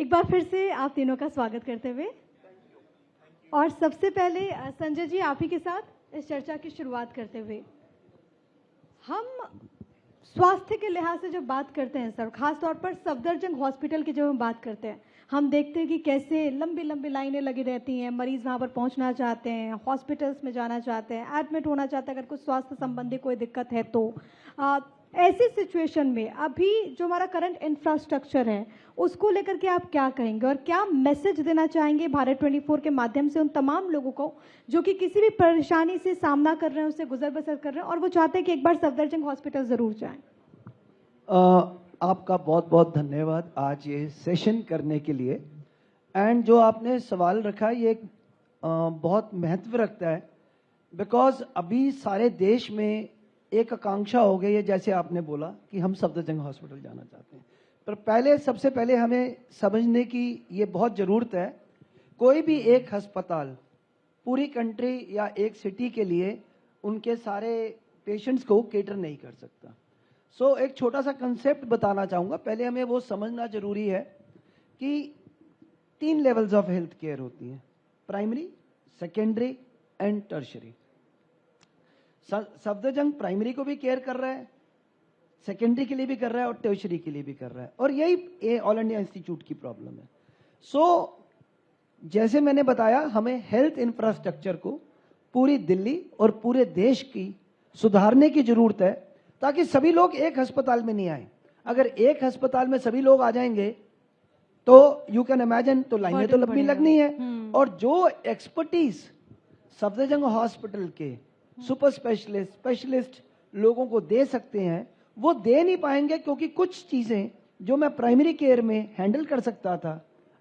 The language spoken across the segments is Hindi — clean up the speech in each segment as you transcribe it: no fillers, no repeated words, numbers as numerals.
एक बार फिर से आप तीनों का स्वागत करते हुए और सबसे पहले संजय जी आप ही के साथ इस चर्चा की शुरुआत करते हुए, हम स्वास्थ्य के लिहाज से जब बात करते हैं सर, खासतौर पर सफदरजंग हॉस्पिटल की जब हम बात करते हैं, हम देखते हैं कि कैसे लंबी लंबी लाइनें लगी रहती हैं, मरीज वहाँ पर पहुँचना चाहते हैं, हॉस्पिटल्स में जाना चाहते हैं, एडमिट होना चाहते हैं अगर कुछ स्वास्थ्य संबंधी कोई दिक्कत है तो। ऐसी सिचुएशन में अभी जो हमारा करंट इंफ्रास्ट्रक्चर है उसको लेकर के आप क्या कहेंगे और क्या मैसेज देना चाहेंगे भारत 24 के माध्यम से उन तमाम लोगों को जो कि किसी भी परेशानी से सामना कर रहे हैं, उससे गुजर बसर कर रहे हैं और वो चाहते हैं कि एक बार सफदरजंग हॉस्पिटल जरूर जाएं? आपका बहुत बहुत धन्यवाद आज ये सेशन करने के लिए। एंड जो आपने सवाल रखा ये बहुत महत्व रखता है, बिकॉज अभी सारे देश में एक आकांक्षा हो गई है, जैसे आपने बोला कि हम सफदरजंग हॉस्पिटल जाना चाहते हैं। पर सबसे पहले हमें समझने की ये बहुत ज़रूरत है, कोई भी एक अस्पताल पूरी कंट्री या एक सिटी के लिए उनके सारे पेशेंट्स को केटर नहीं कर सकता। सो एक छोटा सा कंसेप्ट बताना चाहूँगा। पहले हमें वो समझना जरूरी है कि 3 लेवल्स ऑफ हेल्थ केयर होती हैं, primary, secondary and tertiary. Safdarjung primary को भी केयर कर रहा है, सेकेंडरी के लिए भी कर रहा है और टर्शरी के लिए भी कर रहा है, और यही ऑल इंडिया इंस्टीट्यूट की प्रॉब्लम है। सो जैसे मैंने बताया, हमें हेल्थ इंफ्रास्ट्रक्चर को पूरी दिल्ली और पूरे देश की सुधारने की जरूरत है, ताकि सभी लोग एक अस्पताल में नहीं आए। अगर एक अस्पताल में सभी लोग आ जाएंगे तो यू कैन इमेजिन, तो लाइनें तो लंबी लगनी है। और जो एक्सपर्टीज सफदरजंग हॉस्पिटल के सुपर स्पेशलिस्ट लोगों को दे सकते हैं वो दे नहीं पाएंगे, क्योंकि कुछ चीजें जो मैं प्राइमरी केयर में हैंडल कर सकता था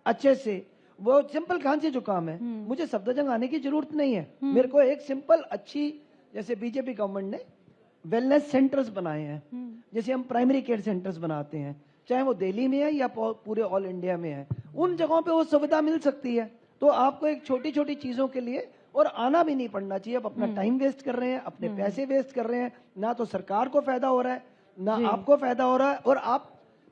अच्छे से, वो सिंपल खांसी जुकाम है, मुझे सफदरजंग आने की जरूरत नहीं है। मेरे को एक सिंपल अच्छी, जैसे बीजेपी गवर्नमेंट ने वेलनेस सेंटर्स बनाए हैं, जैसे हम प्राइमरी केयर सेंटर्स बनाते हैं, चाहे वो दिल्ली में है या पूरे ऑल इंडिया में है, उन जगहों पे वो सुविधा मिल सकती है। तो आपको एक छोटी छोटी चीजों के लिए और आना भी नहीं पड़ना चाहिए। अब अपना टाइम वेस्ट कर रहे हैं, अपने पैसे वेस्ट कर रहे हैं, ना तो सरकार को फायदा हो रहा है ना आपको फायदा हो रहा है, और आप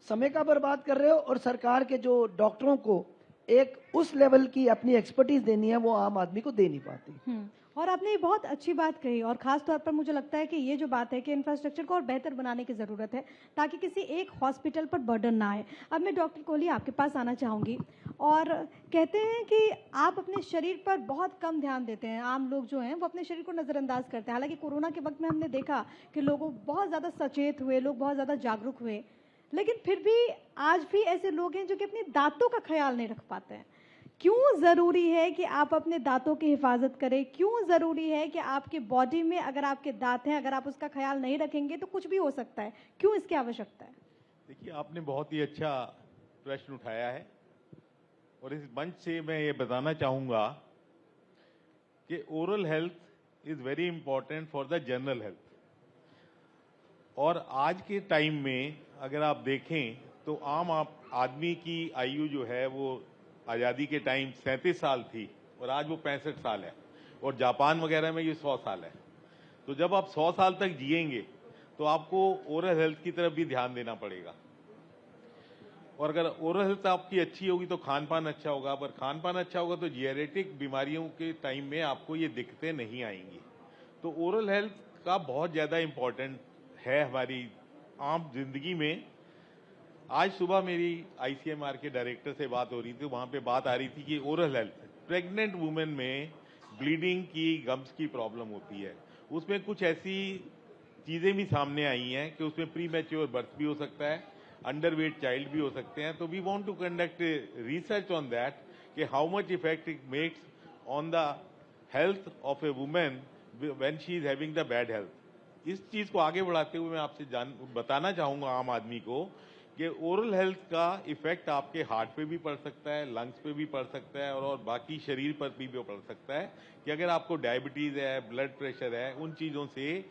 समय का बर्बाद कर रहे हो। और सरकार के जो डॉक्टरों को एक उस लेवल की अपनी एक्सपर्टीज देनी है, वो आम आदमी को दे नहीं पाती। और आपने ये बहुत अच्छी बात कही, और खास तौर पर मुझे लगता है कि ये जो बात है कि इंफ्रास्ट्रक्चर को और बेहतर बनाने की ज़रूरत है ताकि किसी एक हॉस्पिटल पर बर्डन ना आए। अब मैं डॉक्टर कोहली आपके पास आना चाहूँगी, और कहते हैं कि आप अपने शरीर पर बहुत कम ध्यान देते हैं। आम लोग जो हैं वो अपने शरीर को नज़रअंदाज करते हैं। हालांकि कोरोना के वक्त में हमने देखा कि लोग बहुत ज़्यादा सचेत हुए, लोग बहुत ज़्यादा जागरूक हुए, लेकिन फिर भी आज भी ऐसे लोग हैं जो कि अपने दांतों का ख्याल नहीं रख पाते हैं। क्यों ज़रूरी है कि आप अपने दांतों की हिफाजत करें? क्यों ज़रूरी है कि आपके बॉडी में अगर आपके दांत हैं, अगर आप उसका ख्याल नहीं रखेंगे तो कुछ भी हो सकता है? क्यों इसकी आवश्यकता है? देखिए, आपने बहुत ही अच्छा प्रश्न उठाया है, और इस मंच से मैं ये बताना चाहूँगा कि oral health is very important for the general health. और आज के टाइम में अगर आप देखें तो आम आदमी की आयु जो है वो आज़ादी के टाइम 37 साल थी, और आज वो 65 साल है, और जापान वगैरह में ये 100 साल है। तो जब आप 100 साल तक जिएंगे तो आपको ओरल हेल्थ की तरफ भी ध्यान देना पड़ेगा। और अगर ओरल हेल्थ आपकी अच्छी होगी तो खान पान अच्छा होगा, पर खान पान अच्छा होगा तो जेनेटिक बीमारियों के टाइम में आपको ये दिक्कतें नहीं आएंगी। तो ओरल हेल्थ का बहुत ज़्यादा इम्पोर्टेंट है हमारी आम जिंदगी में। आज सुबह मेरी ICMR के डायरेक्टर से बात हो रही थी, वहाँ पे बात आ रही थी कि ओरल हेल्थ, प्रेग्नेंट वुमेन में ब्लीडिंग की, गम्स की प्रॉब्लम होती है, उसमें कुछ ऐसी चीज़ें भी सामने आई हैं कि उसमें प्री मैच्योर बर्थ भी हो सकता है, अंडरवेट चाइल्ड भी हो सकते हैं। तो we want to conduct research on that कि how much effect it makes on the health of a women when she is having the bad health. इस चीज़ को आगे बढ़ाते हुए मैं आपसे बताना चाहूँगा आम आदमी को कि ओरल हेल्थ का इफेक्ट आपके हार्ट पे भी पड़ सकता है, लंग्स पे भी पड़ सकता है, और बाकी शरीर पर भी पड़ सकता है। कि अगर आपको डायबिटीज़ है, ब्लड प्रेशर है, उन चीज़ों से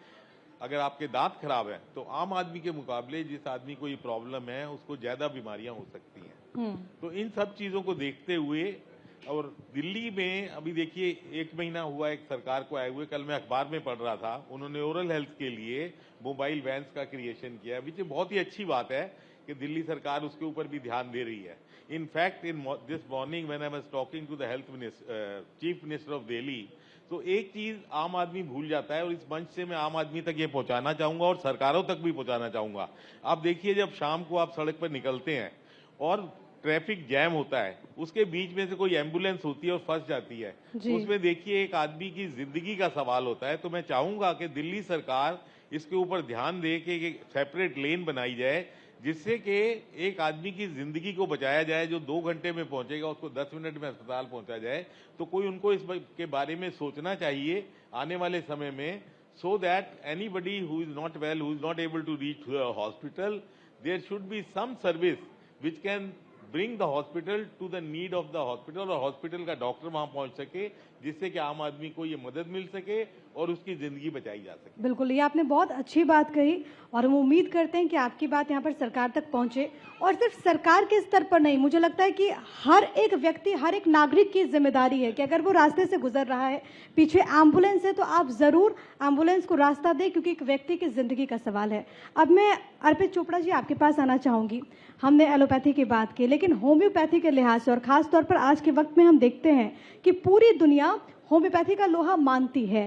अगर आपके दांत खराब है तो आम आदमी के मुकाबले जिस आदमी को ये प्रॉब्लम है उसको ज़्यादा बीमारियां हो सकती हैं। तो इन सब चीज़ों को देखते हुए, और दिल्ली में अभी देखिए 1 महीना हुआ एक सरकार को आए हुए, कल मैं अखबार में पढ़ रहा था, उन्होंने ओरल हेल्थ के लिए मोबाइल वैन्स का क्रिएशन किया, विच बहुत ही अच्छी बात है कि दिल्ली सरकार उसके ऊपर भी ध्यान दे रही है। In fact in this morning when I was talking to the health minister, chief minister of Delhi, तो एक चीज आम आदमी भूल जाता है और इस मंच से मैं आम आदमी तक ये पहुंचाना चाहूंगा और सरकारों तक भी पहुंचाना चाहूंगा। आप देखिए, जब शाम को आप सड़क पर निकलते हैं और ट्रैफिक जैम होता है, उसके बीच में से कोई एम्बुलेंस होती है और फंस जाती है, तो उसमें देखिए एक आदमी की जिंदगी का सवाल होता है। तो मैं चाहूंगा कि दिल्ली सरकार इसके ऊपर ध्यान दे कि एक सेपरेट लेन बनाई जाए, जिससे कि एक आदमी की जिंदगी को बचाया जाए। जो 2 घंटे में पहुंचेगा उसको 10 मिनट में अस्पताल पहुंचा जाए। तो कोई उनको इस के बारे में सोचना चाहिए आने वाले समय में, so that anybody who is not well, who is not able to reach to a hospital, there should be some service which can bring the hospital to the need of the hospital, और हॉस्पिटल का डॉक्टर वहां पहुंच सके, जिससे कि आम आदमी को ये मदद मिल सके और उसकी जिंदगी बचाई जा सके। बिल्कुल, ये आपने बहुत अच्छी बात कही और हम उम्मीद करते हैं कि आपकी बात यहाँ पर सरकार तक पहुंचे, और सिर्फ सरकार के स्तर पर नहीं, मुझे लगता है कि हर एक व्यक्ति, हर एक नागरिक की जिम्मेदारी है कि अगर वो रास्ते से गुजर रहा है, पीछे एम्बुलेंस है, तो आप जरूर एम्बुलेंस को रास्ता दें, क्योंकि एक व्यक्ति की जिंदगी का सवाल है। अब मैं अर्पित चोपड़ा जी आपके पास आना चाहूंगी। हमने एलोपैथी की बात की, लेकिन होम्योपैथी के लिहाज से और खास तौर पर आज के वक्त में हम देखते हैं कि पूरी दुनिया होम्योपैथी का लोहा मानती है।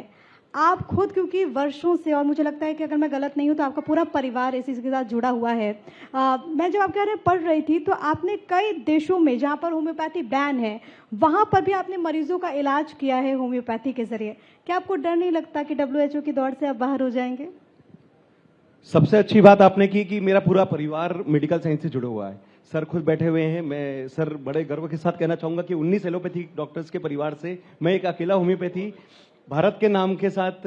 आप खुद, क्योंकि वर्षों से, और मुझे लगता है कि अगर मैं गलत नहीं हूं तो आपका पूरा परिवार इसी के साथ जुड़ा हुआ है। मैं जब आपके बारे में पढ़ रही थी तो आपने कई देशों में जहां पर होम्योपैथी बैन है, वहां पर भी आपने मरीजों का इलाज किया है होम्योपैथी के जरिए। क्या आपको डर नहीं लगता कि WHO की दौड़ से आप बाहर हो जाएंगे? सबसे अच्छी बात आपने की कि मेरा पूरा परिवार मेडिकल साइंस से जुड़ा हुआ है। सर खुद बैठे हुए हैं। मैं सर बड़े गर्व के साथ कहना चाहूंगा कि 19 एलोपैथिक डॉक्टर्स के परिवार से मैं एक अकेला होम्योपैथी भारत के नाम के साथ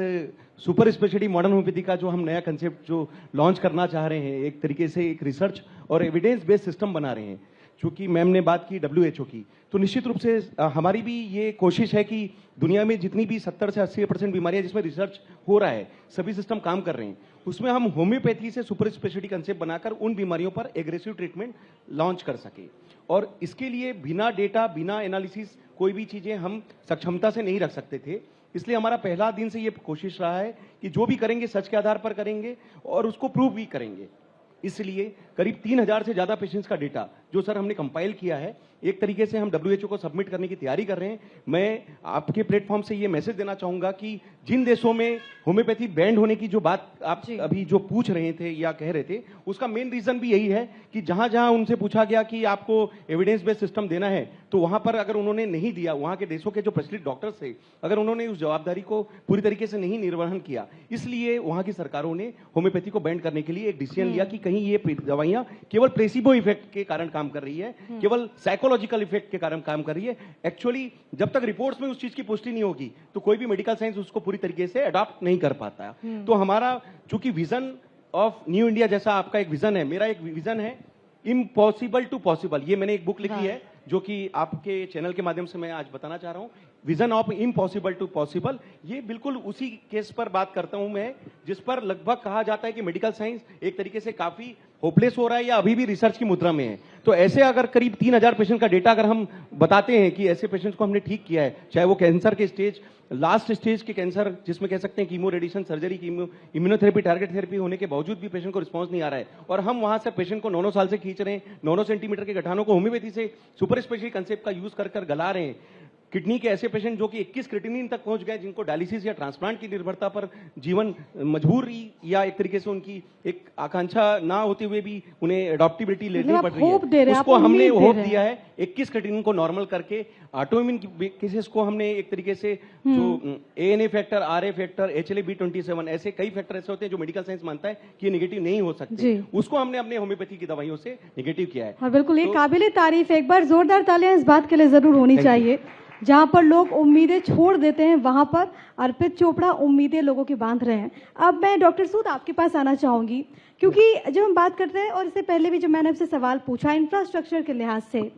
सुपर स्पेशलिटी मॉडर्न होम्योपैथी का जो हम नया कंसेप्ट जो लॉन्च करना चाह रहे हैं, एक तरीके से एक रिसर्च और एविडेंस बेस्ड सिस्टम बना रहे हैं। चूंकि मैम ने बात की WHO की, तो निश्चित रूप से हमारी भी ये कोशिश है कि दुनिया में जितनी भी 70 से 80% बीमारियां जिसमें रिसर्च हो रहा है, सभी सिस्टम काम कर रहे हैं, उसमें हम होम्योपैथी से सुपर स्पेशलिटी कंसेप्ट बनाकर उन बीमारियों पर एग्रेसिव ट्रीटमेंट लॉन्च कर सके। और इसके लिए बिना डेटा, बिना एनालिसिस कोई भी चीजें हम सक्षमता से नहीं रख सकते थे। इसलिए हमारा पहला दिन से ये कोशिश रहा है कि जो भी करेंगे सच के आधार पर करेंगे और उसको प्रूव भी करेंगे। इसलिए करीब 3000 से ज्यादा पेशेंट्स का डेटा जो सर हमने कंपाइल किया है, एक तरीके से हम WHO को सबमिट करने की तैयारी कर रहे हैं। मैं आपके प्लेटफॉर्म से ये मैसेज देना चाहूंगा कि जिन देशों में होम्योपैथी बैंड होने की जो बात आप अभी जो पूछ रहे थे या कह रहे थे, उसका मेन रीजन भी यही है कि जहां जहां उनसे पूछा गया कि आपको एविडेंस बेस्ड सिस्टम देना है, तो वहां पर अगर उन्होंने नहीं दिया, वहां के देशों के जो प्रचलित डॉक्टर्स थे, अगर उन्होंने उस जवाबदारी को पूरी तरीके से नहीं निर्वहन किया, इसलिए वहां की सरकारों ने होम्योपैथी को बैंड करने के लिए एक डिसीजन लिया कि कहीं ये दवाइयां केवल प्लेसिबो इफेक्ट के कारण काम कर रही है, केवल साइकोलॉजिकल इफेक्ट के कारण काम कर रही है। एक्चुअली जब तक रिपोर्ट्स में उस चीज की पुष्टि नहीं होगी तो कोई भी मेडिकल साइंस उसको पूरी तरीके से अडॉप्ट नहीं कर पाता। तो हमारा चूंकि विजन ऑफ न्यू इंडिया जैसा आपका एक विजन है, मेरा एक विजन है इम्पॉसिबल टू पॉसिबल। ये मैंने एक बुक लिखी है जो कि आपके चैनल के माध्यम से मैं आज बताना चाह रहा हूं, vision of impossible to possible. ये बिल्कुल उसी केस पर बात करता हूं मैं, जिस पर लगभग कहा जाता है कि मेडिकल साइंस एक तरीके से काफी होपलेस हो रहा है या अभी भी रिसर्च की मुद्रा में है। तो ऐसे अगर करीब 3000 पेशेंट का डेटा अगर हम बताते हैं कि ऐसे पेशेंट्स को हमने ठीक किया है, चाहे वो कैंसर के स्टेज, लास्ट स्टेज के कैंसर जिसमें कह सकते हैं chemo radiation surgery, chemo immunotherapy, target therapy होने के बावजूद भी पेशेंट को रिस्पांस नहीं आ रहा है, और हम वहां से पेशेंट को 9 साल से खींच रहे हैं, 9 सेंटीमीटर के गठानों को होम्योपैथी से सुपर स्पेशलिटी कंसेप्ट का यूज कर गला रहे हैं। किडनी के ऐसे पेशेंट जो कि 21 क्रिएटिनिन तक पहुंच गए, जिनको डायलिसिस या ट्रांसप्लांट की निर्भरता पर जीवन मजबूरी या एक तरीके से उनकी एक आकांक्षा ना होते हुए भी उन्हें अडॉप्टिबिलिटी लेनी पड़ रही है, उसको हमने होप दिया है। 21 क्रिएटिनिन को नॉर्मल करके ऑटोइम्यून केसेस को हमने एक तरीके से जो ANA factor, RA factor, HLA-B27 ऐसे कई फैक्टर ऐसे होते हैं जो मेडिकल साइंस मानता है कि ये नेगेटिव नहीं हो सकते, उसको हमने अपने होम्योपैथी की दवाइयों से नेगेटिव किया है। और बिल्कुल ये काबिले तारीफ है। एक बार जोरदार तालियां इस बात के लिए जरूर होनी चाहिए। जहां पर लोग उम्मीदें छोड़ देते हैं, वहां पर अर्पित चोपड़ा उम्मीदें लोगों की बांध रहे हैं। अब मैं डॉक्टर सूद आपके पास आना चाहूंगी, क्योंकि जब हम बात करते हैं, और इससे पहले भी जब मैंने आपसे सवाल पूछा इंफ्रास्ट्रक्चर के लिहाज से,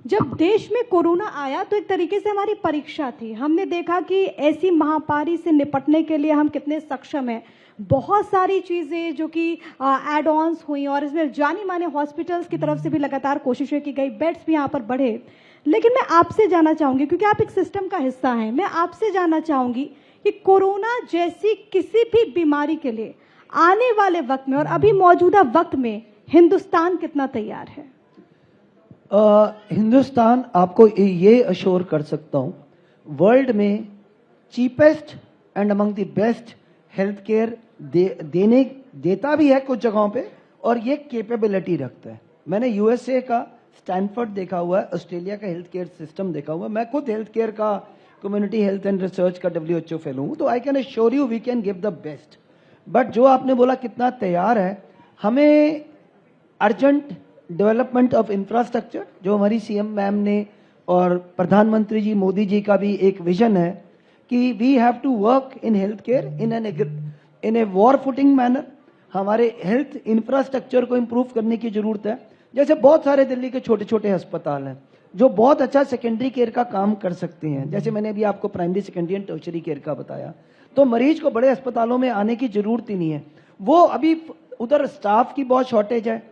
जब देश में कोरोना आया तो एक तरीके से हमारी परीक्षा थी। हमने देखा कि ऐसी महामारी से निपटने के लिए हम कितने सक्षम हैं। बहुत सारी चीजें जो कि एड ऑन्स हुई, और इसमें जानी माने हॉस्पिटल्स की तरफ से भी लगातार कोशिशें की गई, बेड्स भी यहाँ पर बढ़े। लेकिन मैं आपसे जानना चाहूंगी, क्योंकि आप एक सिस्टम का हिस्सा हैं, मैं आपसे जानना चाहूंगी कि कोरोना जैसी किसी भी बीमारी के लिए आने वाले वक्त में और अभी मौजूदा वक्त में हिंदुस्तान कितना तैयार है? हिंदुस्तान, आपको ये अश्योर कर सकता हूं, वर्ल्ड में cheapest and among the best health care देता भी है कुछ जगहों पे, और ये कैपेबिलिटी रखता है। मैंने यूएसए का स्टैनफोर्ड देखा हुआ है, ऑस्ट्रेलिया का हेल्थ केयर सिस्टम देखा हुआ है। मैं खुद हेल्थ केयर का कम्युनिटी हेल्थ एंड रिसर्च का WHO फेलो हूं, तो I can assure you we can give the best. But जो आपने बोला कितना तैयार है, हमें अर्जेंट डेवलपमेंट ऑफ इंफ्रास्ट्रक्चर, जो हमारी सीएम मैम ने और प्रधानमंत्री जी मोदी जी का भी एक विजन है कि we have to work in health care in a war footing manner. हमारे हेल्थ इंफ्रास्ट्रक्चर को इंप्रूव करने की जरूरत है। जैसे बहुत सारे दिल्ली के छोटे छोटे अस्पताल हैं जो बहुत अच्छा सेकेंडरी केयर का काम कर सकते हैं, जैसे मैंने अभी आपको primary, secondary and tertiary care का बताया, तो मरीज को बड़े अस्पतालों में आने की जरूरत ही नहीं है। वो अभी उधर स्टाफ की बहुत शॉर्टेज है,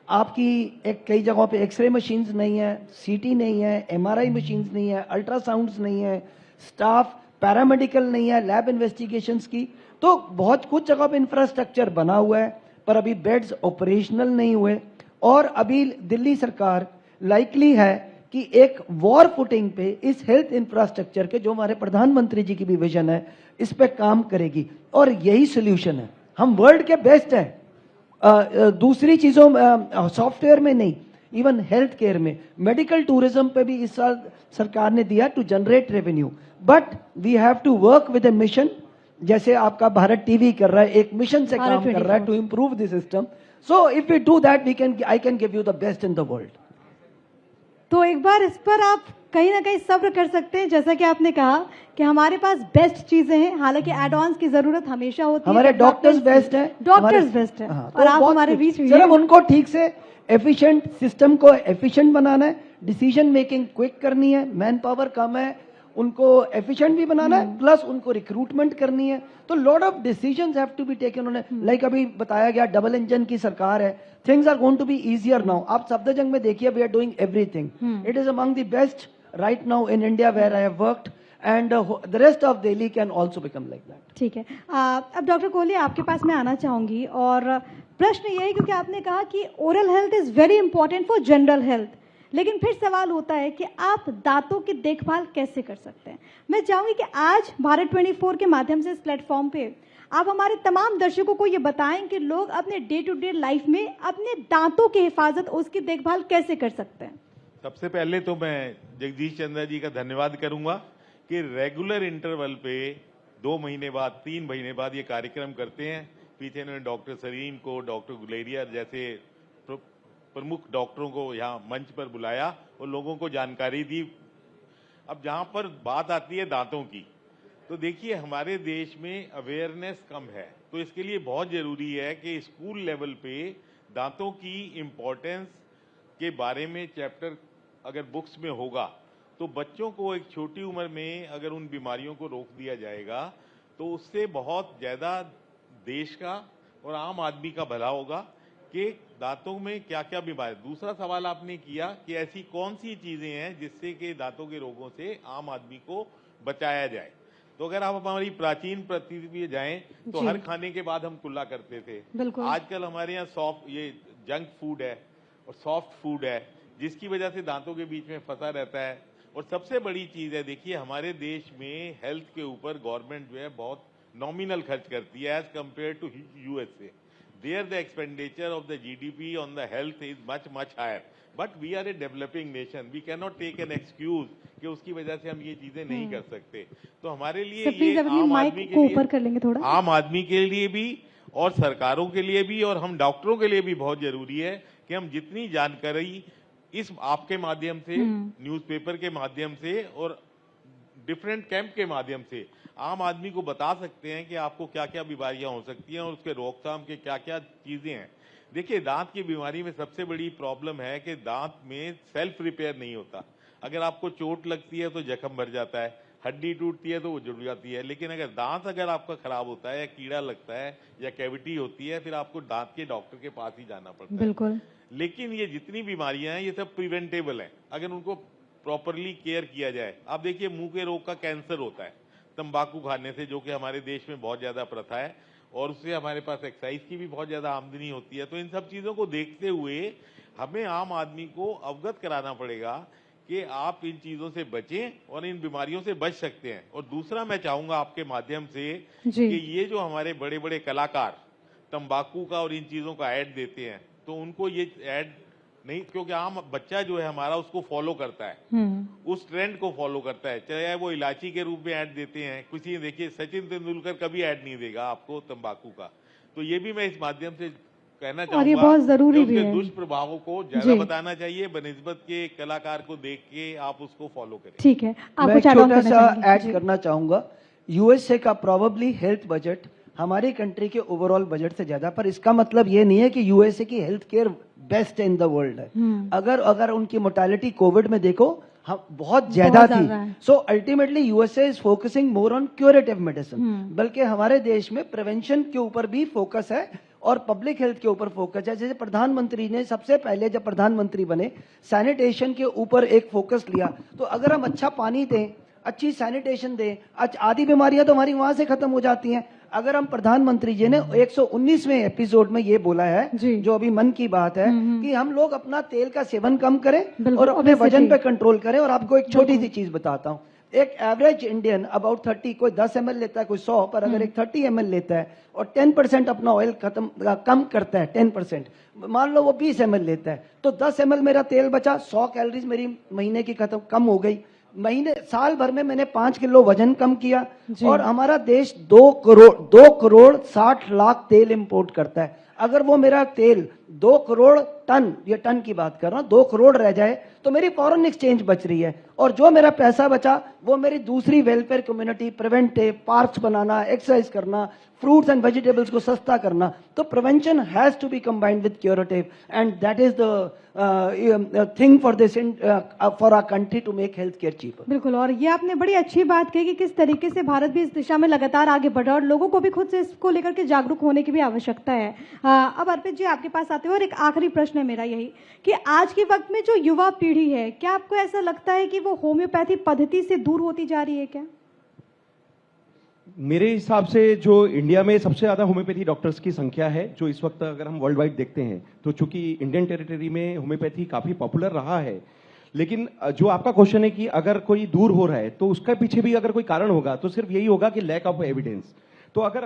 आपकी कई जगहों पे एक्सरे मशीन्स नहीं है, सीटी नहीं है, MRI मशीन्स नहीं है, अल्ट्रासाउंड्स नहीं है, स्टाफ पैरामेडिकल नहीं है, लैब इन्वेस्टिगेशंस की, तो बहुत कुछ जगह पे इंफ्रास्ट्रक्चर बना हुआ है पर अभी बेड्स ऑपरेशनल नहीं हुए। और अभी दिल्ली सरकार लाइकली है कि एक वॉर फुटिंग पे इस हेल्थ इंफ्रास्ट्रक्चर के, जो हमारे प्रधानमंत्री जी की भी विजन है, इस पे काम करेगी और यही सोल्यूशन है। हम वर्ल्ड के बेस्ट हैं दूसरी चीजों सॉफ्टवेयर में नहीं, इवन हेल्थ केयर में, मेडिकल टूरिज्म पे भी इस साल सरकार ने दिया to generate revenue, but we have to work with a mission. जैसे आपका भारत टीवी कर रहा है, एक मिशन से काम कर रहा है to improve the system. So if we do that, we can, I can give you the best in the world. तो एक बार इस पर आप कहीं ना कहीं सब्र कर सकते हैं, जैसा कि आपने कहा कि हमारे पास बेस्ट चीजें हैं, हालांकि एड ऑन्स की जरूरत हमेशा होती है। हमारे डॉक्टर्स बेस्ट हैं, डॉक्टर्स बेस्ट हैं, और आप हमारे बीच में सिर्फ उनको ठीक से एफिशिएंट सिस्टम को एफिशिएंट बनाना है, डिसीजन मेकिंग क्विक करनी है, मैन पावर कम है, उनको एफिशिएंट भी बनाना है, प्लस उनको रिक्रूटमेंट करनी है। तो lot of decisions have to be taken. उन्होंने लाइक अभी बताया गया, डबल इंजन की सरकार है, things are going to be easier now. आप सफदरजंग में देखिए, we are doing everything. It is among the best right now in India where I have worked, and the rest of Delhi can also become like that. ठीक है, अब डॉक्टर कोहली आपके पास मैं आना चाहूंगी, और प्रश्न ये है क्योंकि आपने कहा कि oral health is very important for general health, लेकिन फिर सवाल होता है कि आप दांतों की देखभाल कैसे कर सकते हैं। मैं चाहूंगी कि आज भारत 24 के माध्यम से इस प्लेटफॉर्म पे आप हमारे तमाम दर्शकों को ये बताएं कि लोग अपने डे टू डे लाइफ में अपने दांतों की हिफाजत, उसकी देखभाल कैसे कर सकते हैं। सबसे पहले तो मैं जगदीश चंद्रा जी का धन्यवाद करूंगा कि रेगुलर इंटरवल पे 2 महीने बाद, 3 महीने बाद ये कार्यक्रम करते हैं। पीछे इन्होंने डॉक्टर सरीन को, डॉक्टर गुलेरिया जैसे प्रमुख डॉक्टरों को यहाँ मंच पर बुलाया और लोगों को जानकारी दी। अब जहां पर बात आती है दांतों की, तो देखिए हमारे देश में अवेयरनेस कम है, तो इसके लिए बहुत जरूरी है कि स्कूल लेवल पे दांतों की इम्पोर्टेंस के बारे में चैप्टर अगर बुक्स में होगा, तो बच्चों को एक छोटी उम्र में अगर उन बीमारियों को रोक दिया जाएगा तो उससे बहुत ज्यादा देश का और आम आदमी का भला होगा कि दांतों में क्या क्या बीमारी। दूसरा सवाल आपने किया कि ऐसी कौन सी चीजें हैं जिससे कि दांतों के रोगों से आम आदमी को बचाया जाए। तो अगर आप हमारी प्राचीन पद्धति में जाएं तो हर खाने के बाद हम कुल्ला करते थे। आजकल हमारे यहाँ सॉफ्ट, ये जंक फूड है और सॉफ्ट फूड है, जिसकी वजह से दांतों के बीच में फंसा रहता है। और सबसे बड़ी चीज है, देखिए हमारे देश में हेल्थ के ऊपर गवर्नमेंट जो है बहुत नॉमिनल खर्च करती है as compare to USA. There the expenditure of the GDP on the health is much higher, but we are a developing nation. We cannot take an excuse कि उसकी वजह से हम ये चीजें नहीं कर सकते। तो हमारे लिए ये आम आदमी के लिए, ऊपर कर लेंगे थोड़ा, आम आदमी के लिए भी और सरकारों के लिए भी और हम डॉक्टरों के लिए भी बहुत जरूरी है कि हम जितनी जानकारी इस आपके माध्यम से, न्यूज़पेपर के माध्यम से और डिफरेंट कैंप के माध्यम से आम आदमी को बता सकते हैं कि आपको क्या क्या बीमारियां हो सकती हैं और उसके रोकथाम के क्या क्या चीजें हैं। देखिए दांत की बीमारी में सबसे बड़ी प्रॉब्लम है कि दांत में सेल्फ रिपेयर नहीं होता। अगर आपको चोट लगती है तो जख्म भर जाता है, हड्डी टूटती है तो वो जुड़ जाती है, लेकिन अगर दांत अगर आपका खराब होता है या कीड़ा लगता है या कैविटी होती है, फिर आपको दांत के डॉक्टर के पास ही जाना पड़ता है। बिल्कुल। लेकिन ये जितनी बीमारियां हैं ये सब प्रिवेंटेबल है अगर उनको प्रॉपरली केयर किया जाए। आप देखिए मुंह के रोग का कैंसर होता है तंबाकू खाने से, जो कि हमारे देश में बहुत ज्यादा प्रथा है, और उससे हमारे पास एक्साइज की भी बहुत ज्यादा आमदनी होती है। तो इन सब चीजों को देखते हुए हमें आम आदमी को अवगत कराना पड़ेगा कि आप इन चीजों से बचें और इन बीमारियों से बच सकते हैं। और दूसरा मैं चाहूंगा आपके माध्यम से जी। कि ये जो हमारे बड़े बड़े कलाकार तंबाकू का और इन चीजों का ऐड देते हैं, तो उनको ये ऐड नहीं, क्योंकि आम बच्चा जो है हमारा उसको फॉलो करता है, उस ट्रेंड को फॉलो करता है, चाहे वो इलायची के रूप में ऐड देते हैं। किसी देखिए सचिन तेंदुलकर कभी ऐड नहीं देगा आपको तंबाकू का। तो ये भी मैं इस माध्यम से कहना चाहूंगा, और ये बहुत जरूरी भी उसके है। दुष्प्रभावों को ज्यादा बताना चाहिए, बनिस्बत के कलाकार को देख के आप उसको फॉलो करें। ठीक है, आप मैं कुछ add on छोटा करना सा चाहेंगे? ऐड जी। करना चाहूंगा। यूएसए का प्रोबेबली हेल्थ बजट हमारी कंट्री के ओवरऑल बजट से ज्यादा, पर इसका मतलब ये नहीं है कि यूएसए की health care best in the world है। अगर उनकी मोर्टेलिटी कोविड में देखो हम बहुत ज्यादा बहुत ज्यादा थी। है। So ultimately USA is focusing more on curative medicine, बल्कि हमारे देश में प्रिवेंशन के ऊपर भी फोकस है और पब्लिक हेल्थ के ऊपर फोकस है। जैसे प्रधानमंत्री ने सबसे पहले जब प्रधानमंत्री बने सैनिटेशन के ऊपर एक फोकस लिया। तो अगर हम अच्छा पानी दें, अच्छी सैनिटेशन दें, आधी बीमारियां तो हमारी वहां से खत्म हो जाती हैं। अगर हम प्रधानमंत्री जी ने 119वें एपिसोड में ये बोला है, जो अभी मन की बात है, कि हम लोग अपना तेल का सेवन कम करें और अपने वजन पे कंट्रोल करें। और आपको एक छोटी सी चीज बताता हूँ, एक एवरेज इंडियन अबाउट 30, कोई 10 ml लेता है, कोई 100, पर अगर एक 30 ml लेता है और 10% अपना ऑयल कम करता है, 10%, मान लो वो 20 ml लेता है, तो 10 ml मेरा तेल बचा, 100 कैलोरीज मेरी महीने की कम हो गई। साल भर में मैंने 5 किलो वजन कम किया। और हमारा देश 2 करोड़ 60 लाख तेल इंपोर्ट करता है। अगर वो मेरा तेल 2 करोड़ टन, ये टन की बात कर रहा हूं, 2 करोड़ रह जाए तो मेरी फॉरेन एक्सचेंज बच रही है। और जो मेरा पैसा बचा वो मेरी दूसरी वेलफेयर कम्युनिटी, प्रिवेंटिव, पार्क्स बनाना, एक्सरसाइज करना, फ्रूट्स एंड वेजिटेबल्स को सस्ता करना। तो prevention has to be combined with curative and that is the thing for this for our country to make health care cheaper. बिल्कुल, और ये आपने बड़ी अच्छी बात कही कि किस तरीके से भारत भी इस दिशा में लगातार आगे बढ़ रहा है और लोगों को भी खुद से इसको लेकर के जागरूक होने की भी आवश्यकता है। अब अर्पित जी आपके पास आते हुए और एक आखिरी प्रश्न है मेरा यही कि आज के वक्त में जो युवा पीढ़ी है, क्या आपको ऐसा लगता है कि वो होम्योपैथी पद्धति से दूर होती जा रही है क्या? मेरे हिसाब से जो इंडिया में सबसे ज्यादा होम्योपैथी डॉक्टर्स की संख्या है, जो इस वक्त अगर हम वर्ल्ड वाइड देखते हैं, तो चूंकि इंडियन टेरिटरी में होम्योपैथी काफी पॉपुलर रहा है। लेकिन जो आपका क्वेश्चन है कि अगर कोई दूर हो रहा है तो उसके पीछे भी अगर कोई कारण होगा तो सिर्फ यही होगा कि लैक ऑफ एविडेंस। तो अगर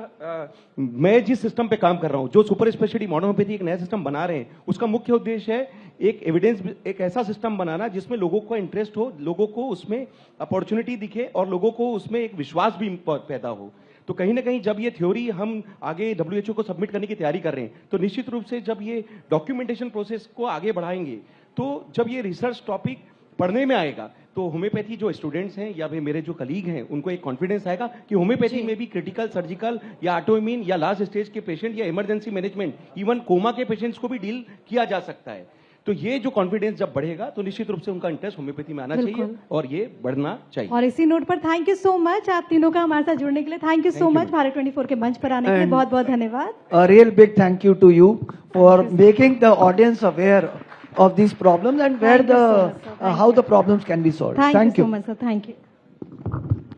मैं जिस सिस्टम पे काम कर रहा हूं, जो सुपर स्पेशलिटी मॉडर्न होम्योपैथी एक नया सिस्टम बना रहे हैं, उसका मुख्य उद्देश्य है एक एविडेंस, एक ऐसा सिस्टम बनाना जिसमें लोगों को इंटरेस्ट हो, लोगों को उसमें अपॉर्चुनिटी दिखे और लोगों को उसमें एक विश्वास भी पैदा हो। तो कहीं ना कहीं जब ये थ्योरी हम आगे WHO को सबमिट करने की तैयारी कर रहे हैं, तो निश्चित रूप से जब ये डॉक्यूमेंटेशन प्रोसेस को आगे बढ़ाएंगे, तो जब ये रिसर्च टॉपिक पढ़ने में आएगा, तो होम्योपैथी जो स्टूडेंट्स हैं या फिर मेरे जो कलीग हैं, उनको एक कॉन्फिडेंस आएगा कि होम्योपैथी में भी क्रिटिकल, सर्जिकल या ऑटोइम्यून या लास्ट स्टेज के पेशेंट या इमरजेंसी मैनेजमेंट, इवन कोमा के पेशेंट्स को भी डील किया जा सकता है। तो ये जो कॉन्फिडेंस जब बढ़ेगा तो निश्चित रूप से उनका इंटरेस्ट होम्योपैथी में आना चाहिए और ये बढ़ना चाहिए। और इसी नोट पर थैंक यू सो मच आप तीनों का हमारे साथ जुड़ने के लिए। Thank you so much Bharat 24 के मंच पर आने के लिए, बहुत बहुत धन्यवाद। A real big thank you to you for making the audience aware of these problems and where how the problems can be solved. Thank you so much, sir. Thank you.